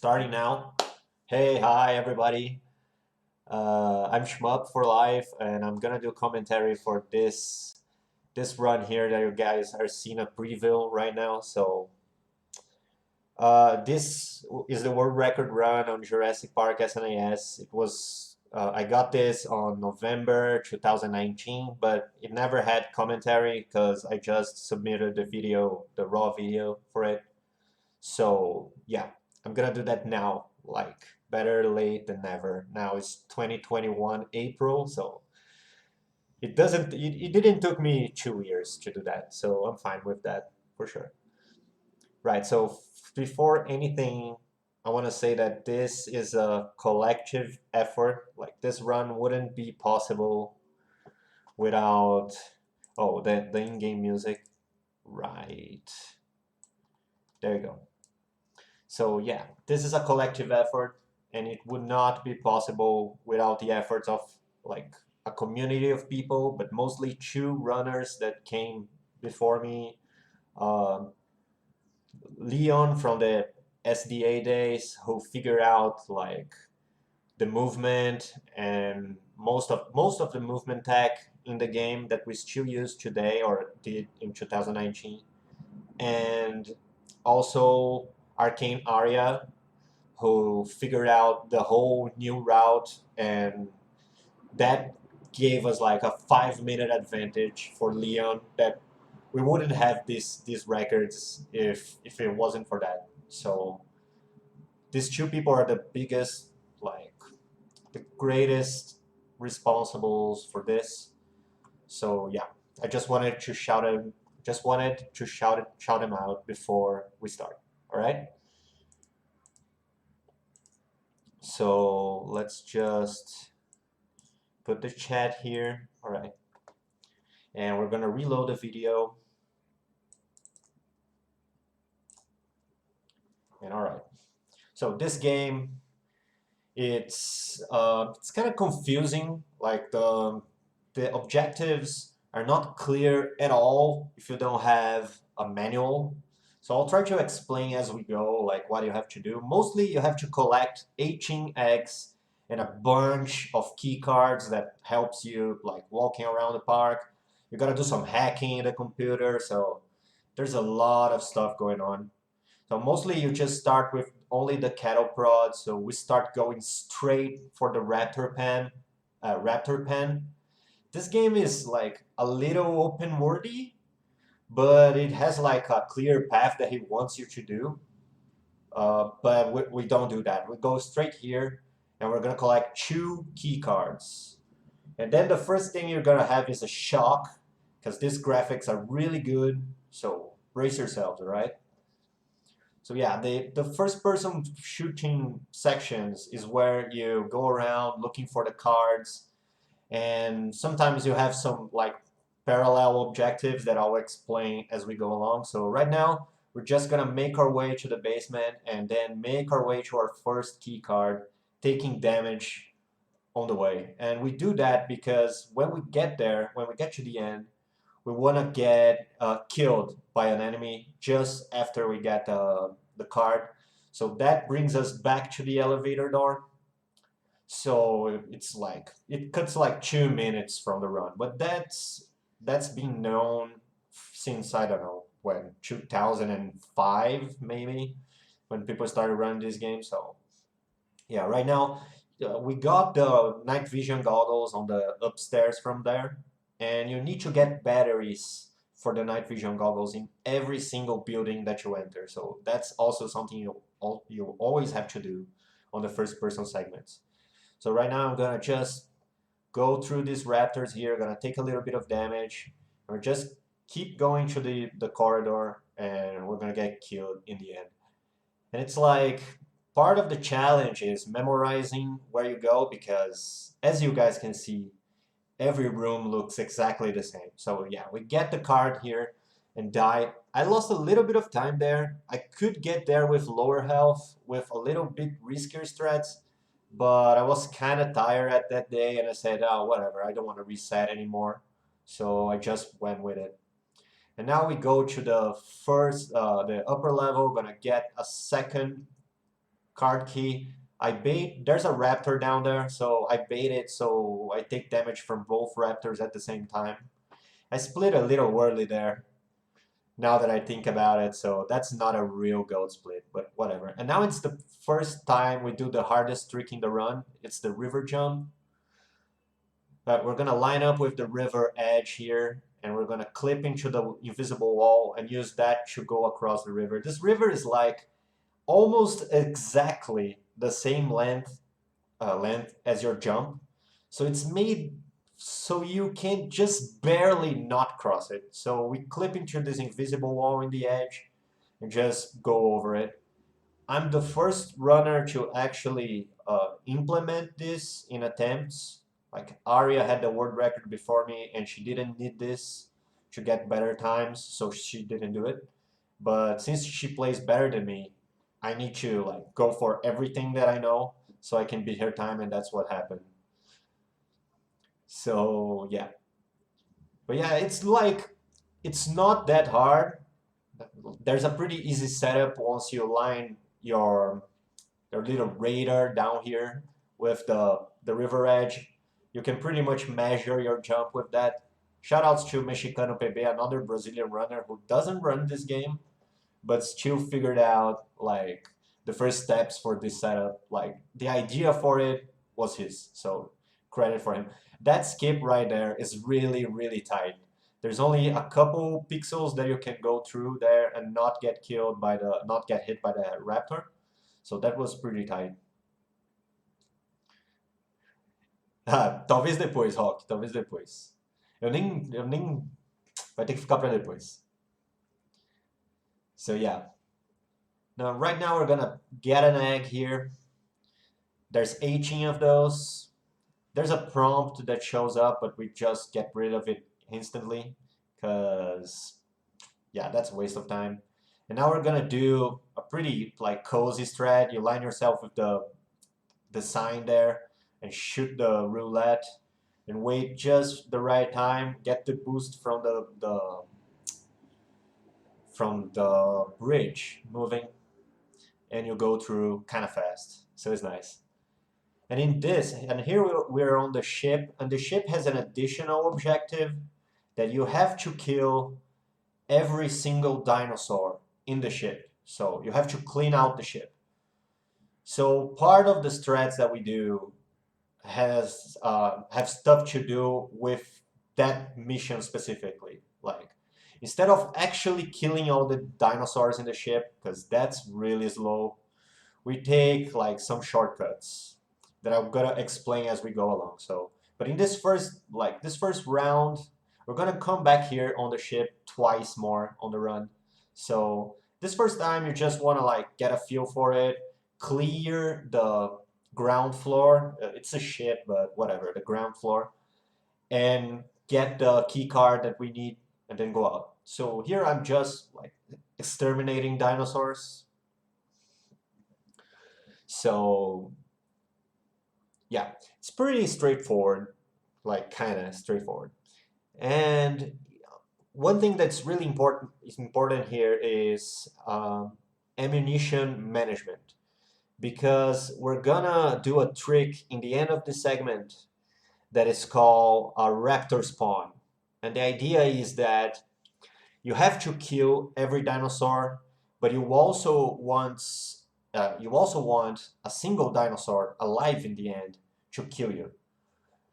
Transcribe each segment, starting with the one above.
Starting now. Hey, hi everybody. I'm Shmup for life, and I'm gonna do commentary for this run here that you guys are seeing a preview right now. This is the world record run on Jurassic Park SNES. I got this on November 2019, but it never had commentary because I just submitted the video, the raw video for it. So yeah, I'm gonna do that now. Like better late than never. Now it's 2021 April, so it didn't took me 2 years to do that. So I'm fine with that for sure. Right. So before anything, I want to say that this is a collective effort. Like this run wouldn't be possible without the in-game music. Right. There you go. So yeah, this is a collective effort, and it would not be possible without the efforts of like a community of people, but mostly two runners that came before me. Um Leon from the SDA days, who figured out like the movement and most of the movement tech in the game that we still use today or did in 2019, and also Arcane Aria, who figured out the whole new route, and that gave us like a 5 minute advantage for Leon that we wouldn't have these records if it wasn't for that. So these two people are the biggest, like the greatest responsibles for this. So yeah, I just wanted to shout them out before we start. All right. So let's just put the chat here. All right. And we're gonna reload the video. And all right. So this game, it's kind of confusing. Like the objectives are not clear at all if you don't have a manual. So I'll try to explain as we go, like what you have to do. Mostly you have to collect 18 eggs and a bunch of key cards that helps you like walking around the park. You gotta do some hacking in the computer, so there's a lot of stuff going on. So mostly you just start with only the cattle prod. So we start going straight for the Raptor pen. This game is like a little open worldy, but it has like a clear path that he wants you to do. But we don't do that. We go straight here, and we're gonna collect two key cards. And then the first thing you're gonna have is a shock, because these graphics are really good. So brace yourselves, all right? So yeah, the first person shooting sections is where you go around looking for the cards, and sometimes you have some like parallel objectives that I'll explain as we go along. So right now we're just gonna make our way to the basement and then make our way to our first key card, taking damage on the way. And we do that because when we get there, when we get to the end, we want to get killed by an enemy just after we get the card. So that brings us back to the elevator door. So it's like it cuts like 2 minutes from the run, but that's been known since I don't know when 2005 maybe when people started running this game. So yeah, right now we got the night vision goggles on the upstairs from there, and you need to get batteries for the night vision goggles in every single building that you enter. So that's also something you always have to do on the first person segments. So right now I'm gonna just go through these raptors here, gonna take a little bit of damage, or just keep going to the corridor, and we're gonna get killed in the end. And it's like part of the challenge is memorizing where you go because as you guys can see, every room looks exactly the same. So yeah, we get the card here and die. I lost a little bit of time there. I could get there with lower health, with a little bit riskier strats, but I was kind of tired at that day and I said, oh, whatever, I don't want to reset anymore. So I just went with it. And now we go to the upper level, gonna get a second card key. I bait. There's a raptor down there, so I bait it so I take damage from both raptors at the same time. I split a little early there, now that I think about it, so that's not a real goat split, but whatever. And now it's the first time we do the hardest trick in the run. It's the river jump. But we're gonna line up with the river edge here, and we're gonna clip into the invisible wall and use that to go across the river. This river is like almost exactly the same length as your jump. So it's made so you can just barely not cross it. So we clip into this invisible wall in the edge and just go over it. I'm the first runner to actually implement this in attempts. Like Aria had the world record before me and she didn't need this to get better times, so she didn't do it. But since she plays better than me, I need to like go for everything that I know so I can beat her time, and that's what happened. So yeah, but yeah, it's like it's not that hard. There's a pretty easy setup once you line your little radar down here with the river edge. You can pretty much measure your jump with that. Shoutouts to Mexicano PB, another Brazilian runner who doesn't run this game, but still figured out like the first steps for this setup. Like the idea for it was his, so credit for him. That skip right there is really, really tight. There's only a couple pixels that you can go through there and not get hit by the raptor. So that was pretty tight. Ah, talvez depois, Rock, talvez depois. Eu nem vai ter que ficar para depois. So yeah. Now right now we're gonna get an egg here. There's 18 of those. There's a prompt that shows up, but we just get rid of it instantly because yeah, that's a waste of time. And now we're gonna do a pretty like cozy strat. You line yourself with the sign there and shoot the roulette and wait just the right time. Get the boost from the bridge moving, and you go through kind of fast. So it's nice. And in this, and here we're on the ship, and the ship has an additional objective that you have to kill every single dinosaur in the ship. So you have to clean out the ship. So part of the strats that we do has have stuff to do with that mission specifically. Like instead of actually killing all the dinosaurs in the ship, because that's really slow, we take like some shortcuts that I'm gonna explain as we go along. So, but in this first round, we're gonna come back here on the ship twice more on the run. So this first time you just wanna like get a feel for it, clear the ground floor. It's a ship, but whatever, the ground floor, and get the key card that we need, and then go out. So here I'm just like exterminating dinosaurs. So yeah, it's pretty straightforward, like kind of straightforward. And one thing that's really important here is ammunition management, because we're gonna do a trick in the end of the segment that is called a raptor spawn. And the idea is that you have to kill every dinosaur, but you also want a single dinosaur alive in the end to kill you,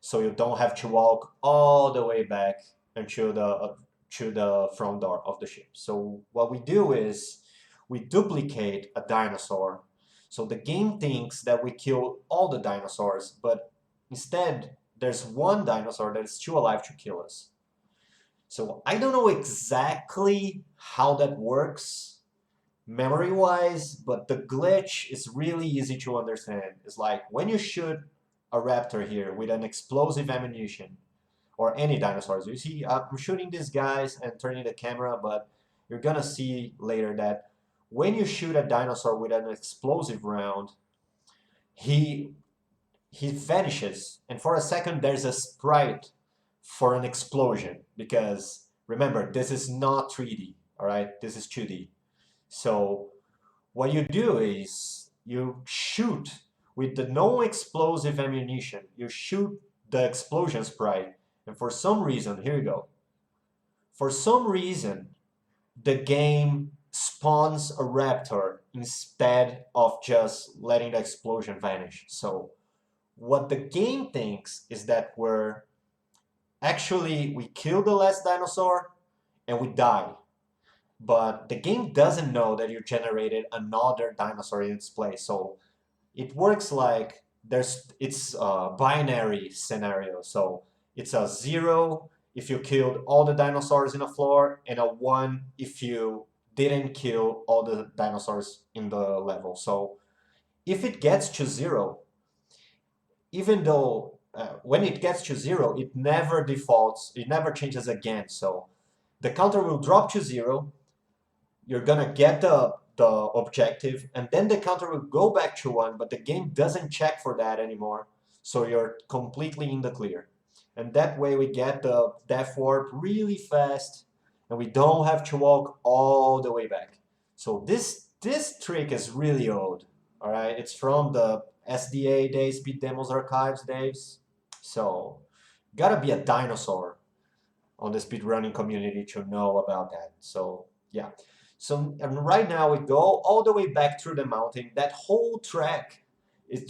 so you don't have to walk all the way back until the front door of the ship. So what we do is we duplicate a dinosaur. So the game thinks that we kill all the dinosaurs, but instead there's one dinosaur that is still alive to kill us. So I don't know exactly how that works memory-wise, but the glitch is really easy to understand. It's like when you shoot a raptor here with an explosive ammunition, or any dinosaurs, you see I'm shooting these guys and turning the camera, but you're gonna see later that when you shoot a dinosaur with an explosive round, he vanishes, and for a second there's a sprite for an explosion, because remember, this is not 3D, all right? This is 2D. So what you do is you shoot with the non-explosive ammunition. You shoot the explosion sprite, and for some reason, here you go. For some reason, the game spawns a raptor instead of just letting the explosion vanish. So what the game thinks is that we kill the last dinosaur and we die. But the game doesn't know that you generated another dinosaur in its place. So it works like it's a binary scenario. So it's a 0 if you killed all the dinosaurs in the floor, and a 1 if you didn't kill all the dinosaurs in the level. So if it gets to 0, even though when it gets to 0, it never defaults, it never changes again. So the counter will drop to 0, you're gonna get the objective, and then the counter will go back to 1, but the game doesn't check for that anymore. So you're completely in the clear. And that way we get the death warp really fast, and we don't have to walk all the way back. So this trick is really old. All right, it's from the SDA days, Speed Demos Archives days. So gotta be a dinosaur on the speedrunning community to know about that. So yeah. So and right now we go all the way back through the mountain. That whole track,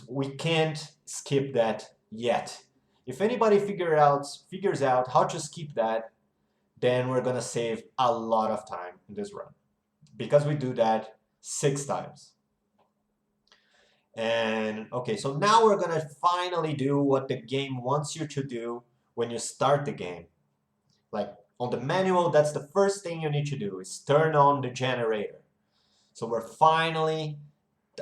we can't skip that yet. If anybody figures out how to skip that, then we're gonna save a lot of time in this run, because we do that 6 times. And okay, so now we're gonna finally do what the game wants you to do when you start the game. Like on the manual, that's the first thing you need to do, is turn on the generator. So we're finally,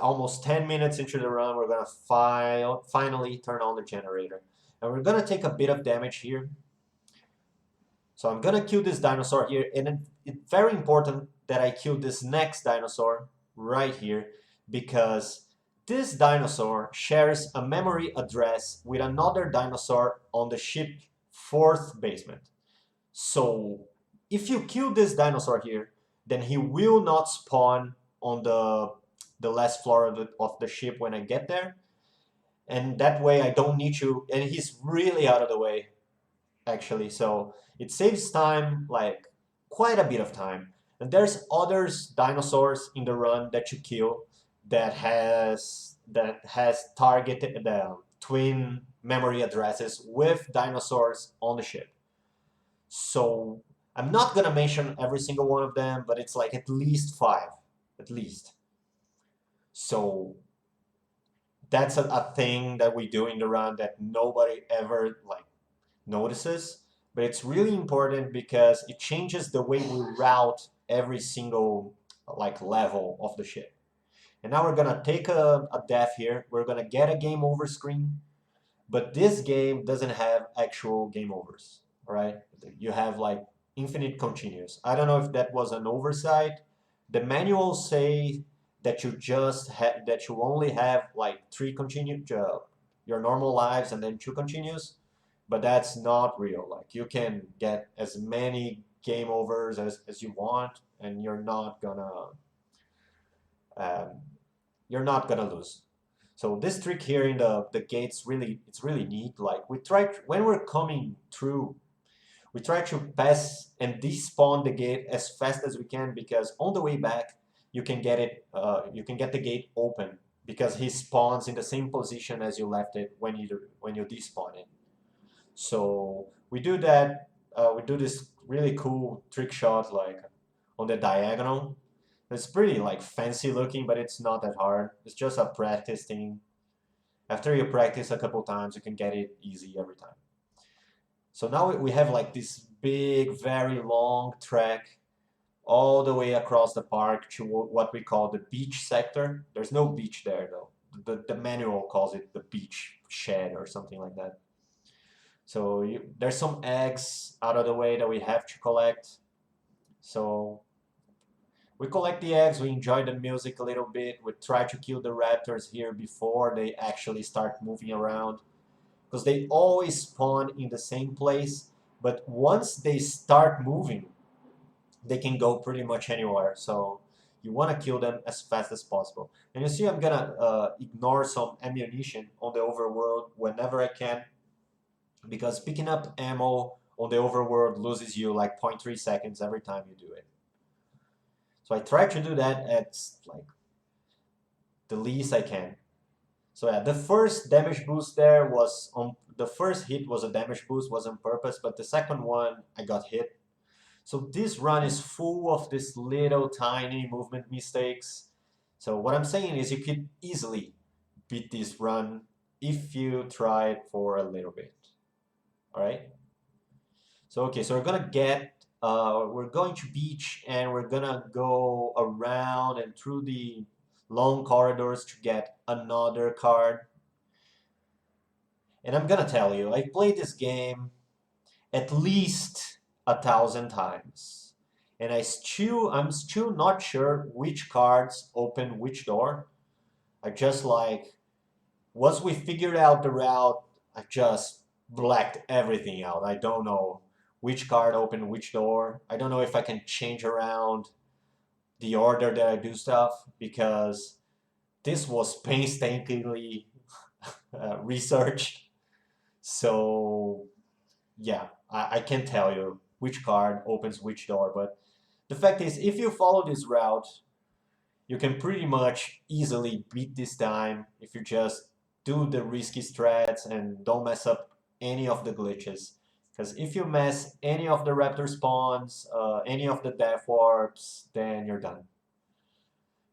almost 10 minutes into the run, we're gonna finally turn on the generator. And we're gonna take a bit of damage here. So I'm gonna kill this dinosaur here, and it's very important that I kill this next dinosaur right here, because this dinosaur shares a memory address with another dinosaur on the ship 4th basement. So if you kill this dinosaur here, then he will not spawn on the last floor of the ship when I get there. And that way I don't need to, and he's really out of the way, actually. So it saves time, like quite a bit of time. And there's other dinosaurs in the run that you kill that has targeted the twin memory addresses with dinosaurs on the ship. So I'm not gonna mention every single one of them, but it's like at least 5, at least. So that's a thing that we do in the run that nobody ever like notices, but it's really important because it changes the way we route every single like level of the ship. And now we're gonna take a death here. We're gonna get a game over screen, but this game doesn't have actual game overs. All right, you have like infinite continues. I don't know if that was an oversight. The manuals say that you only have like 3 continue your normal lives and then 2 continues, but that's not real. Like you can get as many game overs as you want, and um, you're not gonna lose. So this trick here in the gates it's really neat. Like when we're coming through, we try to pass and despawn the gate as fast as we can, because on the way back you can get the gate open, because he spawns in the same position as you left it when you despawn it. So we do that. We do this really cool trick shot like on the diagonal. It's pretty like fancy looking, but it's not that hard. It's just a practice thing. After you practice a couple times, you can get it easy every time. So now we have like this big, very long track all the way across the park to what we call the beach sector. There's no beach there though. The manual calls it the beach shed or something like that. So there's some eggs out of the way that we have to collect. So we collect the eggs, we enjoy the music a little bit, we try to kill the raptors here before they actually start moving around, because they always spawn in the same place, but once they start moving, they can go pretty much anywhere. So You want to kill them as fast as possible. And you see I'm gonna ignore some ammunition on the overworld whenever I can, because picking up ammo on the overworld loses you like zero point 0.3 seconds every time you do it. So I try to do that at like the least I can. So yeah, the first damage boost there was on the first hit was a damage boost, was on purpose, but the second one I got hit. So this run is full of these little tiny movement mistakes. So what I'm saying is you could easily beat this run if you try it for a little bit. All right. So okay, so we're going to beach and we're gonna go around and through the long corridors to get another card. And I'm gonna tell you, I played this game at least 1,000 times, and I'm still not sure which cards open which door. I just like once we figured out the route, I just blacked everything out. I don't know which card opened which door. I don't know if I can change around the order that I do stuff because this was painstakingly researched. So yeah, I can't tell you which card opens which door, but the fact is, if you follow this route, you can pretty much easily beat this time if you just do the risky strats and don't mess up any of the glitches. Because if you mess any of the raptor spawns, any of the death warps, then you're done.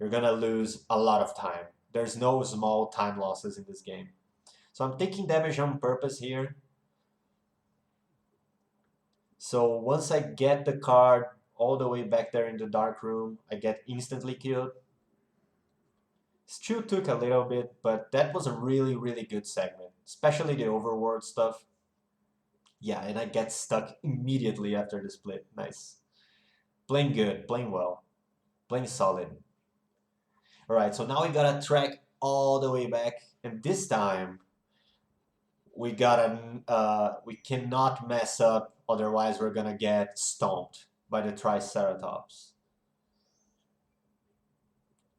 You're gonna lose a lot of time. There's no small time losses in this game. So I'm taking damage on purpose here. So once I get the card all the way back there in the dark room, I get instantly killed. Still took a little bit, but that was a really, really good segment, especially the overworld stuff. Yeah, and I get stuck immediately after the split. Nice. Playing good, playing well, playing solid. All right, so now we gotta track all the way back, and this time we cannot mess up, otherwise we're gonna get stomped by the Triceratops.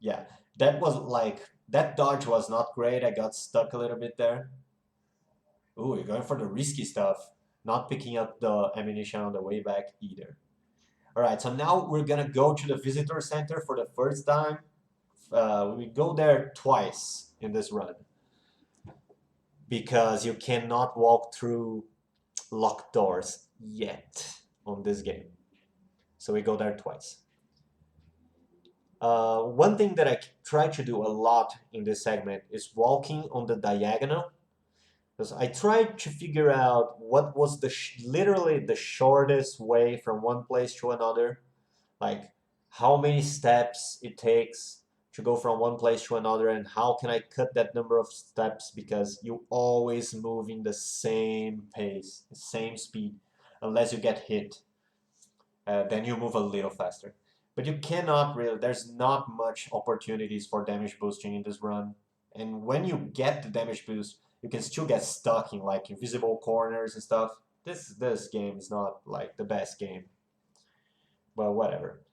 Yeah, that was like that dodge was not great. I got stuck a little bit there. Ooh, you're going for the risky stuff, not picking up the ammunition on the way back either. All right, so now we're gonna go to the visitor center for the first time. We go there twice in this run because you cannot walk through locked doors yet on this game. So we go there twice. One thing that I try to do a lot in this segment is walking on the diagonal, because I tried to figure out what was literally the shortest way from one place to another, like how many steps it takes to go from one place to another, and how can I cut that number of steps, because you always move in the same pace, the same speed, unless you get hit. Then you move a little faster. But you cannot really, there's not much opportunities for damage boosting in this run. And when you get the damage boost, you can still get stuck in like invisible corners and stuff. This game is not like the best game, but whatever.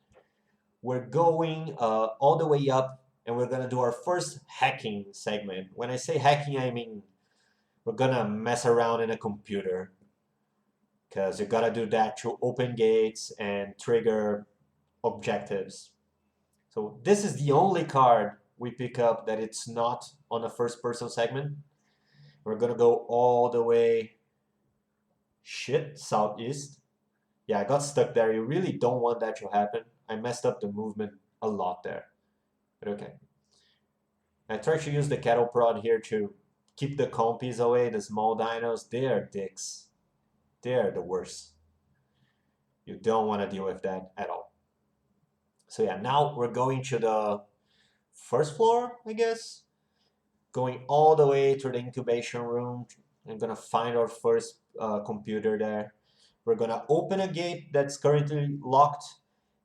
We're going all the way up, and we're gonna do our first hacking segment. When I say hacking, I mean we're gonna mess around in a computer, because you gotta do that to open gates and trigger objectives. So this is the only card we pick up that it's not on a first person segment. We're gonna go all the way southeast. Yeah, I got stuck there. You really don't want that to happen. I messed up the movement a lot there. But okay. I try to use the cattle prod here to keep the compies away, the small dinos. They're dicks. They're the worst. You don't want to deal with that at all. So yeah, now we're going to the first floor, I guess. Going all the way to the incubation room. I'm gonna find our first computer there. We're gonna open a gate that's currently locked,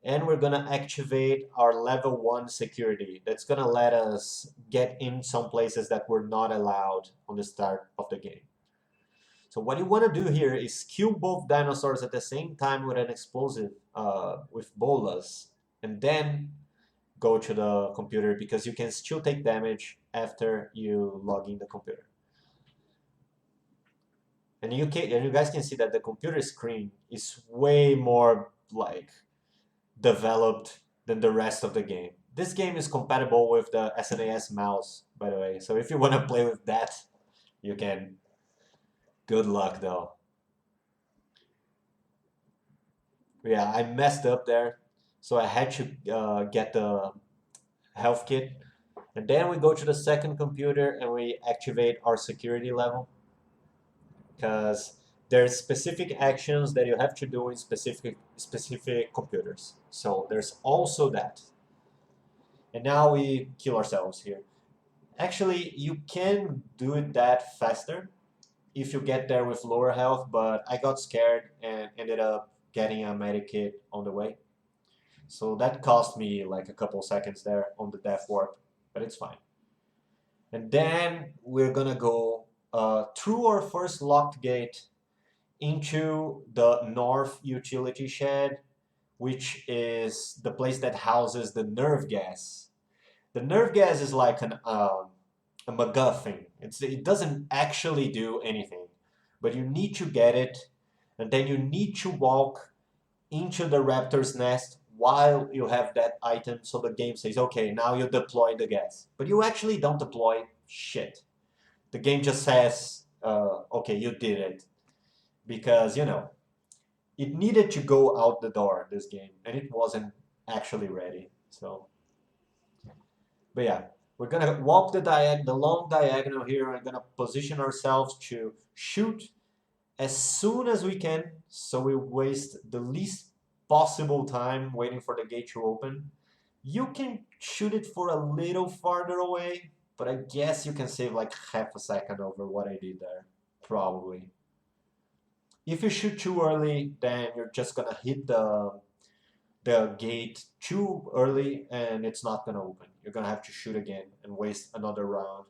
and we're gonna activate our level 1 security. That's gonna let us get in some places that were not allowed on the start of the game. So what you want to do here is kill both dinosaurs at the same time with an explosive, with bolas, and then go to the computer because you can still take damage after you log in the computer. And you guys can see that the computer screen is way more like developed than the rest of the game. This game is compatible with the SNES mouse, by the way. So if you want to play with that, you can. Good luck though. Yeah, I messed up there, so I had to get the health kit. And then we go to the second computer and we activate our security level because there's specific actions that you have to do in specific computers. So there's also that. And now we kill ourselves here. Actually, you can do it that faster if you get there with lower health, but I got scared and ended up getting a medikit on the way. So that cost me like a couple seconds there on the death warp, but it's fine. And then we're gonna go through our first locked gate into the north utility shed, which is the place that houses the nerve gas. The nerve gas is like a MacGuffin. It doesn't actually do anything, but you need to get it, and then you need to walk into the raptor's nest while you have that item. So the game says, okay, now you deploy the gas, but you actually don't deploy shit. The game just says, okay, you did it because it needed to go out the door, this game, and it wasn't actually ready. So, but yeah, we're gonna walk the long diagonal here. We're gonna position ourselves to shoot as soon as we can, so we waste the least possible time waiting for the gate to open. You can shoot it for a little farther away, but I guess you can save like half a second over what I did there, probably. If you shoot too early, then you're just gonna hit the gate too early and it's not gonna open. You're gonna have to shoot again and waste another round.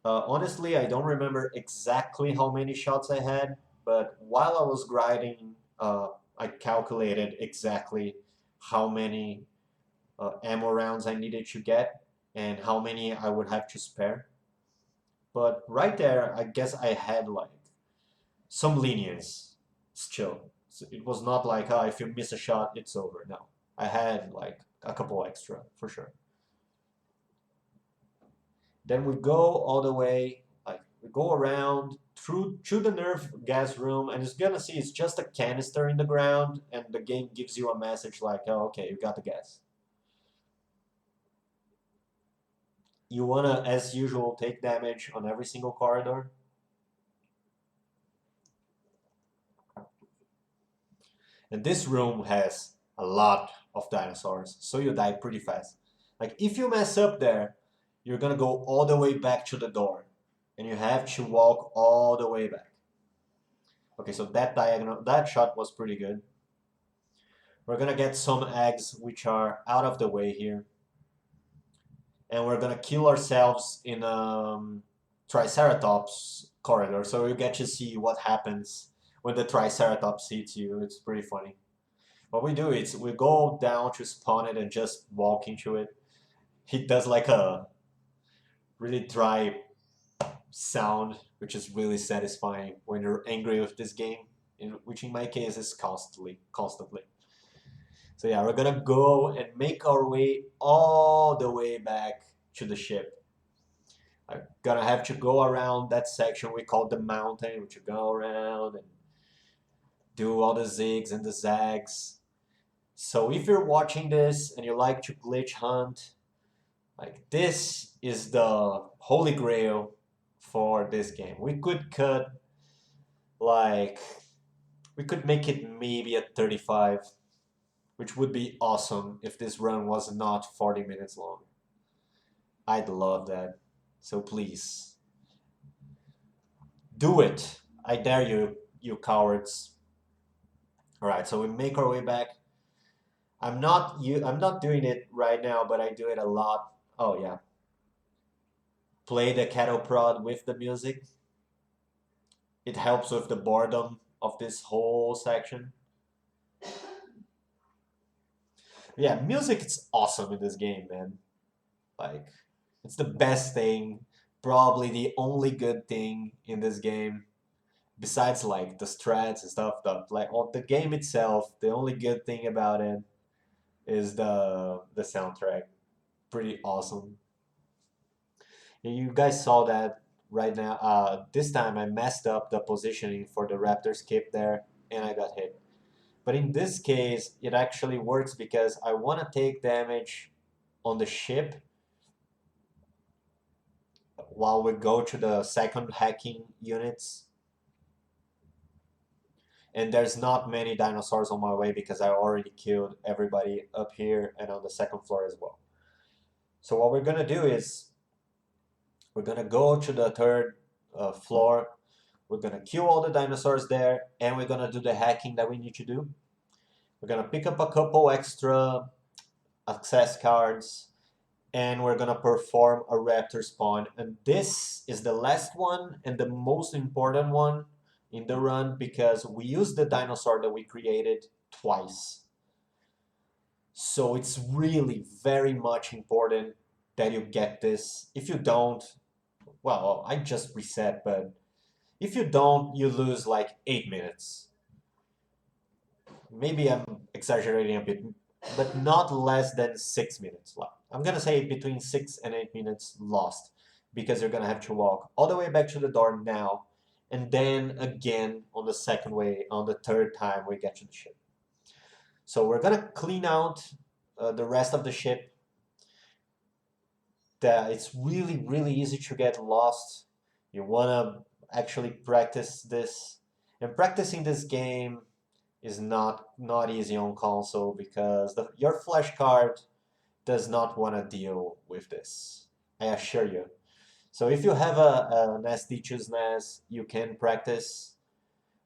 Honestly, I don't remember exactly how many shots I had, but while I was grinding, I calculated exactly how many ammo rounds I needed to get and how many I would have to spare. But right there, I guess I had like some lenience still. So it was not like, if you miss a shot, it's over. No, I had like a couple extra for sure. Then we go all the way, like we go around through the nerve gas room, and it's gonna see it's just a canister in the ground, and the game gives you a message like, oh, okay, you got the gas. You wanna, as usual, take damage on every single corridor. And this room has a lot of dinosaurs, so you die pretty fast. Like if you mess up there, you're gonna go all the way back to the door, and you have to walk all the way back. Okay, so that shot was pretty good. We're gonna get some eggs which are out of the way here, and we're gonna kill ourselves in Triceratops corridor, so you get to see what happens when the Triceratops hits you. It's pretty funny. What we do is we go down to spawn it and just walk into it. It does like a really dry sound, which is really satisfying when you're angry with this game, which in my case is constantly. So yeah, we're gonna go and make our way all the way back to the ship. I'm gonna have to go around that section we call the mountain, which you go around and do all the zigs and the zags. So if you're watching this and you like to glitch hunt, like this is the holy grail for this game. We could cut like we could make it maybe at 35, which would be awesome if this run was not 40 minutes long. I'd love that. So please do it. I dare you, you cowards. All right, so we make our way back. I'm not doing it right now, but I do it a lot. Oh yeah. Play the cattle prod with the music. It helps with the boredom of this whole section. Yeah, music is awesome in this game, man. Like, it's the best thing, probably the only good thing in this game. Besides, like the strats and stuff, like on the game itself, the only good thing about it is the soundtrack. Pretty awesome. And you guys saw that right now. This time I messed up the positioning for the Raptor skip there, and I got hit. But in this case, it actually works because I want to take damage on the ship while we go to the second hacking units. And there's not many dinosaurs on my way because I already killed everybody up here and on the second floor as well. So what we're gonna do is we're gonna go to the third floor. We're gonna kill all the dinosaurs there, and we're gonna do the hacking that we need to do. We're gonna pick up a couple extra access cards, and we're gonna perform a raptor spawn. And this is the last one and the most important one in the run because we use the dinosaur that we created twice. So it's really very much important that you get this. If you don't, well, I just reset, but if you don't, you lose like 8 minutes. Maybe I'm exaggerating a bit, but not less than 6 minutes. I'm gonna say between 6 and 8 minutes lost because you're gonna have to walk all the way back to the door now, and then again on the second way, on the third time we get to the ship. So we're gonna clean out the rest of the ship. That it's really easy to get lost. You wanna actually practice this, and practicing this game is not easy on console because your flash card does not want to deal with this. I assure you. So if you have an SD2 SNES, you can practice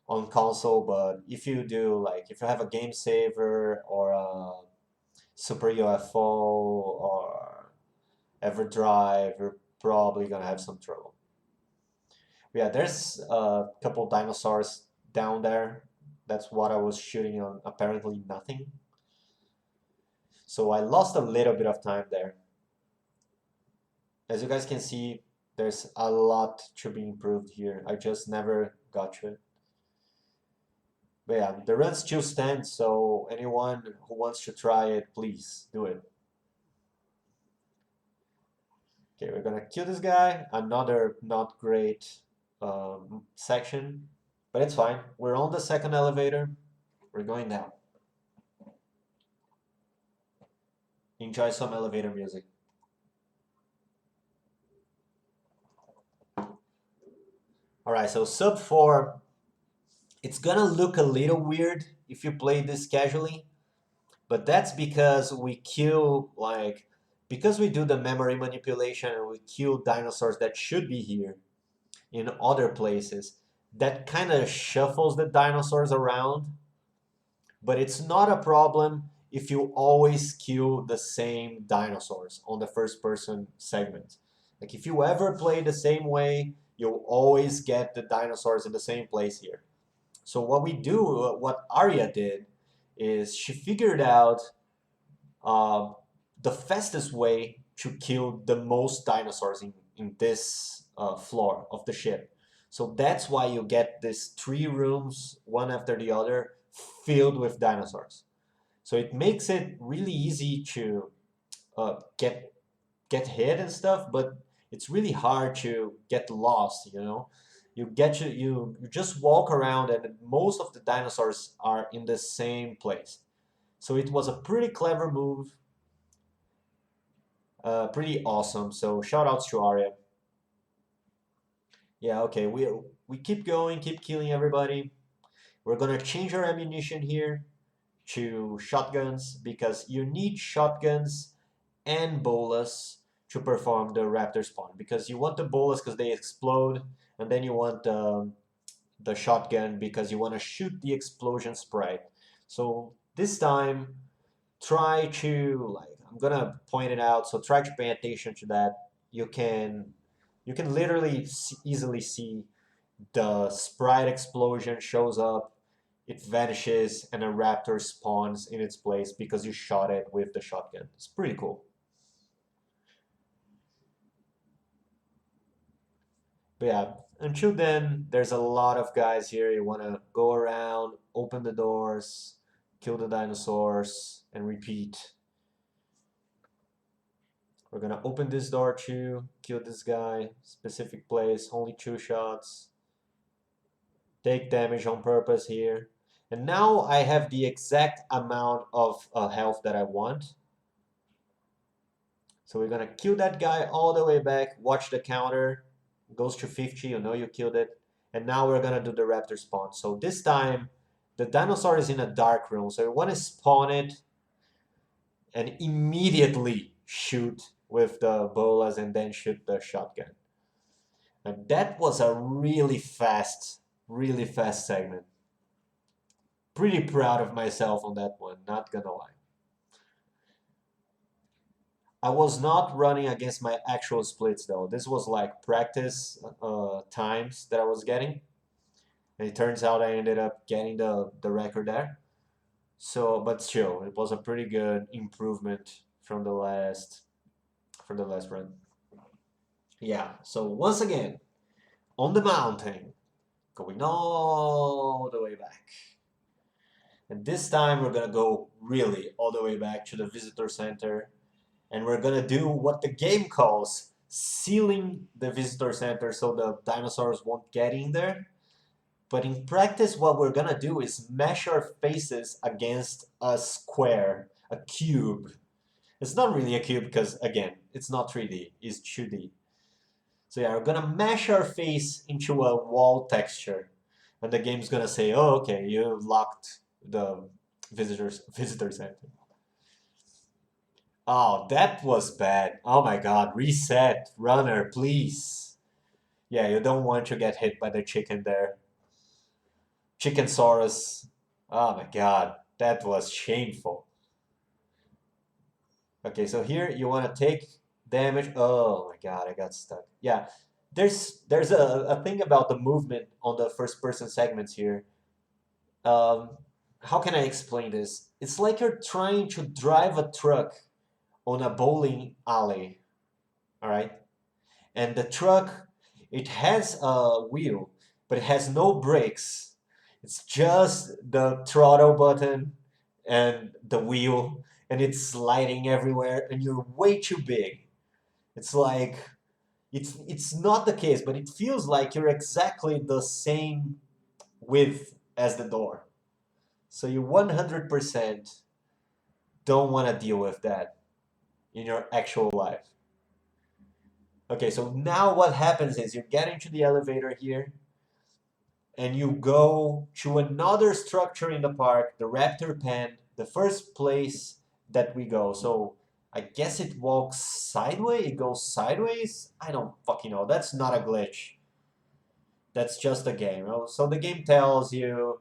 on console, but if you do, like if you have a game saver or a Super UFO or EverDrive, you're probably gonna have some trouble. Yeah, there's a couple dinosaurs down there. That's what I was shooting on, apparently nothing. So I lost a little bit of time there. As you guys can see, there's a lot to be improved here. I just never got to it. But yeah, the run still stands, so anyone who wants to try it, please do it. Okay, we're gonna kill this guy. Another not great section, but it's fine. We're on the second elevator. We're going down. Enjoy some elevator music. All right, so sub 4, it's gonna look a little weird if you play this casually, but that's because we kill, like, because we do the memory manipulation and we kill dinosaurs that should be here in other places, that kind of shuffles the dinosaurs around, but it's not a problem if you always kill the same dinosaurs on the first person segment. Like if you ever play the same way, you'll always get the dinosaurs in the same place here. So what we do, what Arya did, is she figured out uh, the fastest way to kill the most dinosaurs in this floor of the ship. So that's why you get these 3 rooms, one after the other, filled with dinosaurs. So it makes it really easy to get hit and stuff, but it's really hard to get lost, you know? You just walk around and most of the dinosaurs are in the same place. So it was a pretty clever move, pretty awesome. So shout outs to Arya. Yeah, okay, we keep going, keep killing everybody. We're gonna change our ammunition here to shotguns because you need shotguns and bolas to perform the raptor spawn because you want the bolas because they explode, and then you want the shotgun because you want to shoot the explosion sprite. So this time, try to, like, I'm gonna point it out. So try to pay attention to that. You can literally easily see the sprite explosion shows up it vanishes and a raptor spawns in its place because you shot it with the shotgun. It's pretty cool. But yeah, until then, there's a lot of guys here. You want to go around, open the doors, kill the dinosaurs, and repeat. We're gonna open this door too, kill this guy, specific place, only 2 shots. Take damage on purpose here. And now I have the exact amount of health that I want. So we're gonna kill that guy all the way back, watch the counter, goes to 50, you know you killed it. And now we're gonna do the raptor spawn. So this time, the dinosaur is in a dark room, so we wanna spawn it and immediately shoot with the bolas and then shoot the shotgun. And that was a really fast segment. Pretty proud of myself on that one, not gonna lie. I was not running against my actual splits though. This was like practice times that I was getting. And it turns out I ended up getting the record there. So, but still, it was a pretty good improvement from the last run. Yeah, so once again, on the mountain, going all the way back. And this time we're gonna go really all the way back to the visitor center. And we're gonna do what the game calls sealing the visitor center so the dinosaurs won't get in there. But in practice, what we're gonna do is mash our faces against a square, a cube. It's not really a cube because, again, it's not 3D, it's 2D. So yeah, we're gonna mash our face into a wall texture. And the game's gonna say, oh, okay, you locked the visitor center. Oh, that was bad. Oh my god, reset, runner, please. Yeah, you don't want to get hit by the chicken there. Chicken Saurus. Oh my god, that was shameful. Okay, so here you want to take damage. Oh my god, I got stuck. Yeah, there's a thing about the movement on the first person segments here. Um, how can I explain this? It's like you're trying to drive a truck on a bowling alley, all right? And the truck, it has a wheel, but it has no brakes. It's just the throttle button and the wheel, and it's sliding everywhere, and you're way too big. It's like it's not the case, but it feels like you're exactly the same width as the door. So you 100% don't want to deal with that in your actual life. Okay, so now what happens is you get into the elevator here and you go to another structure in the park, the Raptor Pen, the first place that we go. So I guess it walks sideways, it goes sideways? I don't fucking know. That's not a glitch. That's just a game. So the game tells you,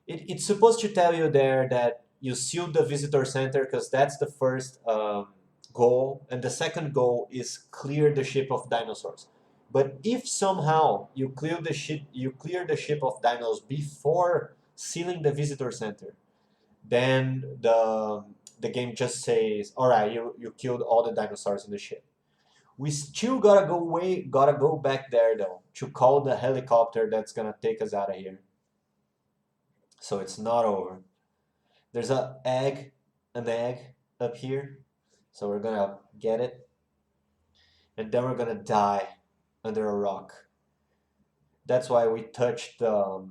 it's supposed to tell you there that you sealed the visitor center because that's the first goal, and the second goal is clear the ship of dinosaurs. But if somehow you clear the ship of dinos before sealing the visitor center, then the game just says, all right, you killed all the dinosaurs in the ship. We still gotta go back there though to call the helicopter that's gonna take us out of here. So it's not over. There's an egg up here. So we're gonna get it, and then we're gonna die under a rock. That's why we touched the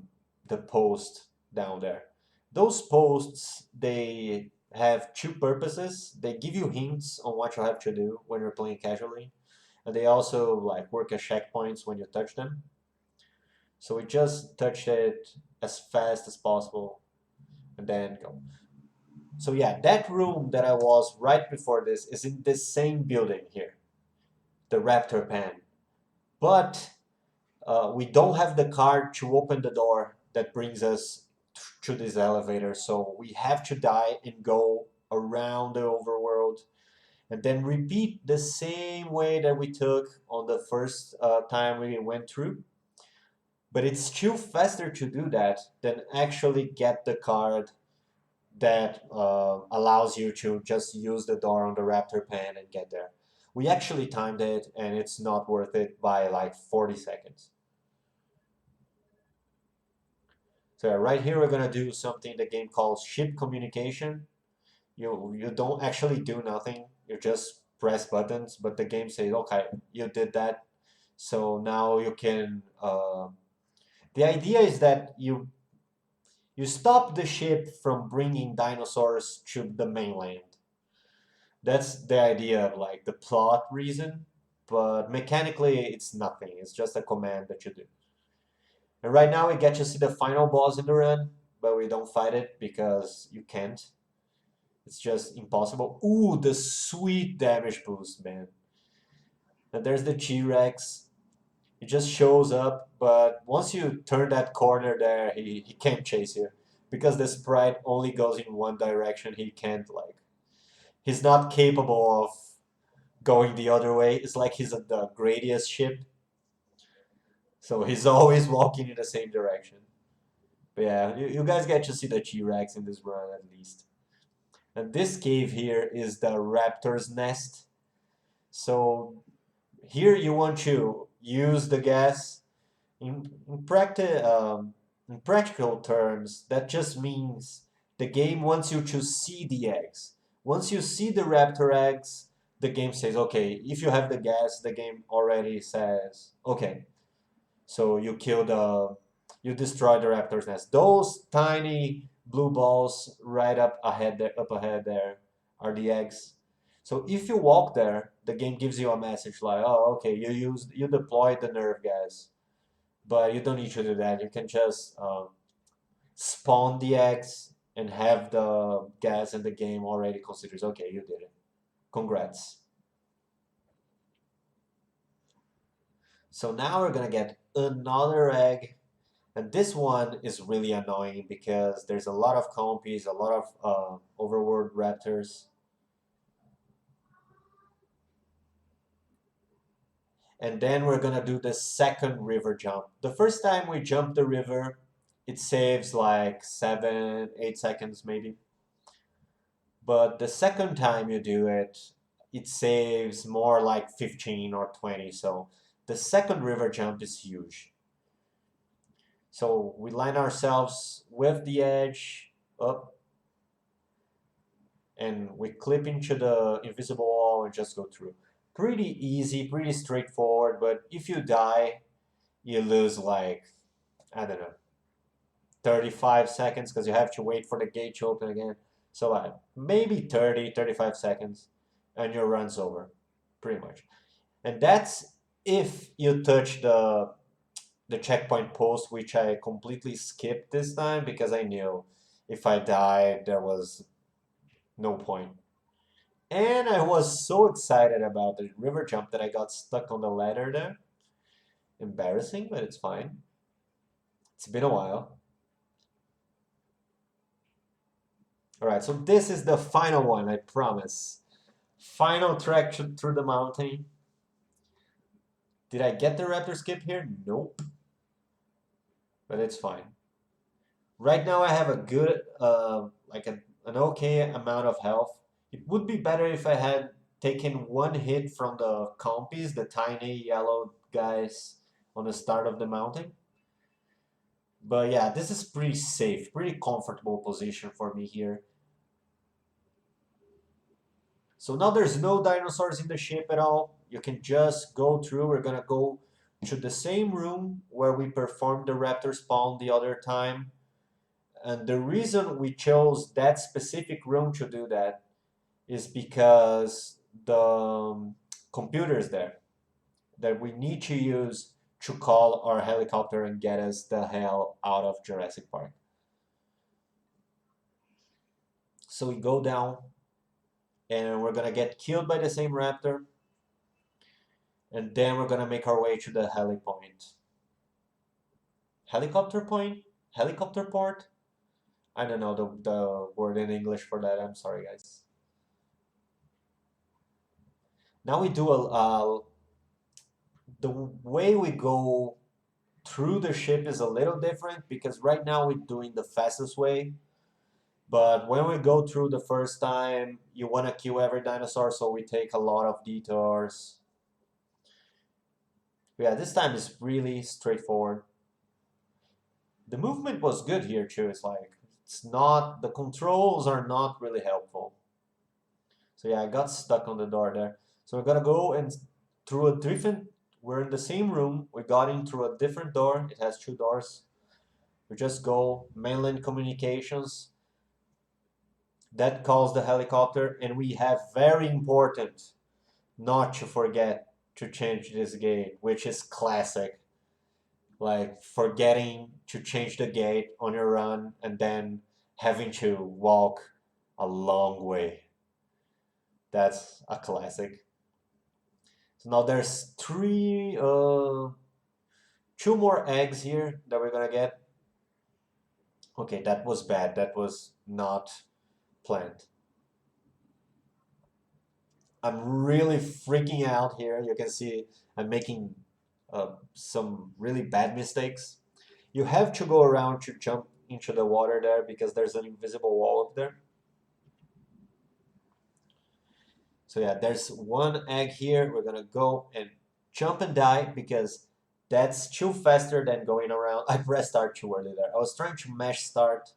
post down there. Those posts, they have two purposes. They give you hints on what you have to do when you're playing casually, and they also like work as checkpoints when you touch them. So we just touched it as fast as possible and then go. So yeah, that room that I was right before this is in this same building here, the Raptor Pen. But we don't have the card to open the door that brings us to this elevator, so we have to die and go around the overworld and then repeat the same way that we took on the first time we went through. But it's still faster to do that than actually get the card that allows you to just use the door on the Raptor pen and get there. We actually timed it, and it's not worth it by like 40 seconds. So right here, we're gonna do something the game calls ship communication. You don't actually do nothing. You just press buttons, but the game says, okay, you did that. So now you can. The idea is that you stop the ship from bringing dinosaurs to the mainland. That's the idea of like the plot reason, but mechanically it's nothing. It's just a command that you do. And right now we get to see the final boss in the run, but we don't fight it because you can't. It's just impossible. Ooh, the sweet damage boost, man. And there's the T-Rex. He just shows up, but once you turn that corner there, he can't chase you. Because the sprite only goes in one direction, he can't like he's not capable of going the other way. It's like he's at the Gradius ship, so he's always walking in the same direction. But yeah, you guys get to see the T-Rex in this run at least. And this cave here is the Raptor's nest. So here you want to use the gas. In practical terms, that just means the game wants you to see the eggs. Once you see the raptor eggs, the game says, okay, if you have the gas, the game already says, okay, so you destroy the raptor's nest. Those tiny blue balls right up ahead there are the eggs. So if you walk there, the game gives you a message like, oh, okay, you deployed the nerve gas, but you don't need to do that. You can just spawn the eggs and have the gas, and the game already considers, okay, you did it. Congrats. So now we're gonna get another egg, and this one is really annoying because there's a lot of compies, a lot of overworld raptors, and then we're gonna do the second river jump. The first time we jump the river, it saves like 7, 8 seconds maybe. But the second time you do it, it saves more like 15 or 20. So the second river jump is huge. So we line ourselves with the edge up, and we clip into the invisible wall and just go through. Pretty easy, pretty straightforward, but if you die, you lose like, I don't know, 35 seconds because you have to wait for the gate to open again. So maybe 30, 35 seconds and your run's over, pretty much. And that's if you touch the checkpoint post, which I completely skipped this time because I knew if I died, there was no point. And I was so excited about the river jump that I got stuck on the ladder there. Embarrassing, but it's fine. It's been a while. All right, so this is the final one, I promise. Final trek through the mountain. Did I get the raptor skip here? Nope. But it's fine. Right now I have a good, an okay amount of health. It would be better if I had taken one hit from the compies, the tiny yellow guys on the start of the mountain. But yeah, this is pretty safe, pretty comfortable position for me here. So now there's no dinosaurs in the ship at all. You can just go through. We're gonna go to the same room where we performed the raptor spawn the other time. And the reason we chose that specific room to do that is because the computers there that we need to use to call our helicopter and get us the hell out of Jurassic Park. So we go down and we're gonna get killed by the same raptor, and then we're gonna make our way to the heli point. Helicopter point? Helicopter port? I don't know the word in English for that. I'm sorry, guys. Now we do the way we go through the ship is a little different because right now we're doing the fastest way. But when we go through the first time, you want to kill every dinosaur, so we take a lot of detours. But yeah, this time is really straightforward. The movement was good here too. It's like, it's not, the controls are not really helpful. So yeah, I got stuck on the door there. So we're gonna go and through a different, we're in the same room. We got in through a different door. It has two doors. We just go mainland communications. That calls the helicopter, and we have very important not to forget to change this gate, which is classic. Like forgetting to change the gate on your run and then having to walk a long way. That's a classic. So now there's two more eggs here that we're gonna get. Okay, that was bad. That was not planned. I'm really freaking out here. You can see I'm making some really bad mistakes. You have to go around to jump into the water there because there's an invisible wall up there. So yeah, there's one egg here. We're gonna go and jump and die because that's too faster than going around. I pressed start too early there. I was trying to mash start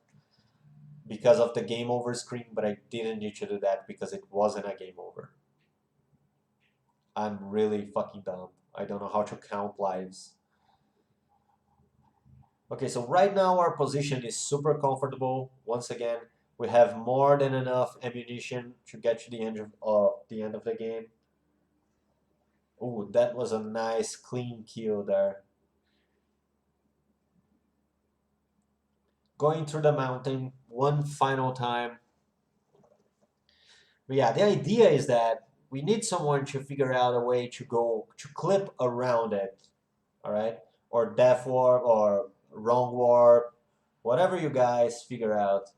because of the game over screen, but I didn't need to do that because it wasn't a game over. I'm really fucking dumb. I don't know how to count lives. Okay, so right now our position is super comfortable. Once again, we have more than enough ammunition to get to the end of the game. Oh, that was a nice clean kill there. Going through the mountain one final time. But yeah, the idea is that we need someone to figure out a way to go to clip around it. All right, or death warp or wrong warp, whatever you guys figure out,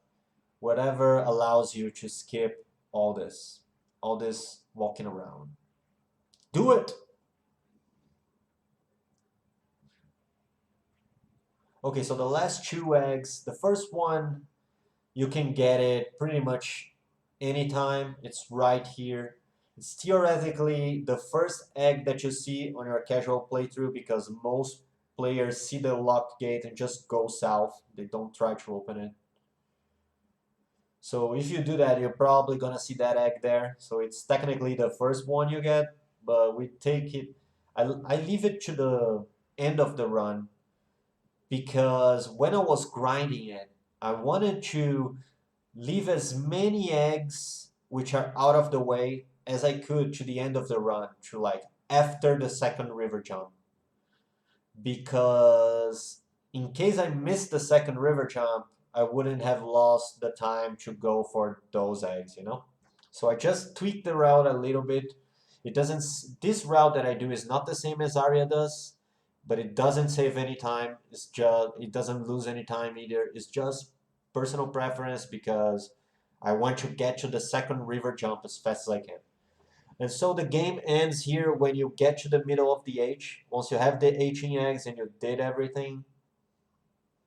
whatever allows you to skip all this walking around. Do it. Okay, so the last two eggs, the first one, you can get it pretty much anytime. It's right here. It's theoretically the first egg that you see on your casual playthrough because most players see the locked gate and just go south. They don't try to open it. So if you do that, you're probably gonna see that egg there. So it's technically the first one you get, but we take it. I leave it to the end of the run because when I was grinding it, I wanted to leave as many eggs which are out of the way as I could to the end of the run, to like after the second river jump. Because in case I missed the second river jump, I wouldn't have lost the time to go for those eggs, you know? So I just tweaked the route a little bit. It doesn't, this route that I do is not the same as Arya does, but it doesn't save any time. It's just, it doesn't lose any time either. It's just personal preference because I want to get to the second river jump as fast as I can. And so the game ends here when you get to the middle of the H. Once you have the 18 eggs and you did everything.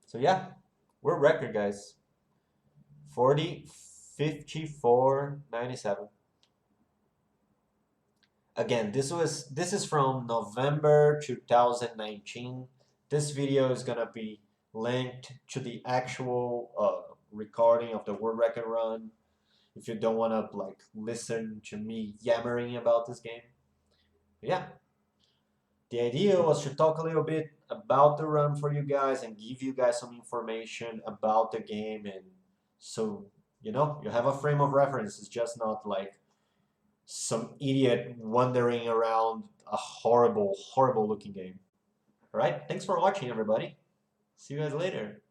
So yeah, we're record guys. 40, 54, 97. Again, this is from November 2019. This video is gonna be linked to the actual recording of the world record run if you don't want to like listen to me yammering about this game. Yeah, the idea was to talk a little bit about the run for you guys and give you guys some information about the game, and so you know you have a frame of reference. It's just not like some idiot wandering around a horrible looking game. All right, thanks for watching, everybody. See you guys later.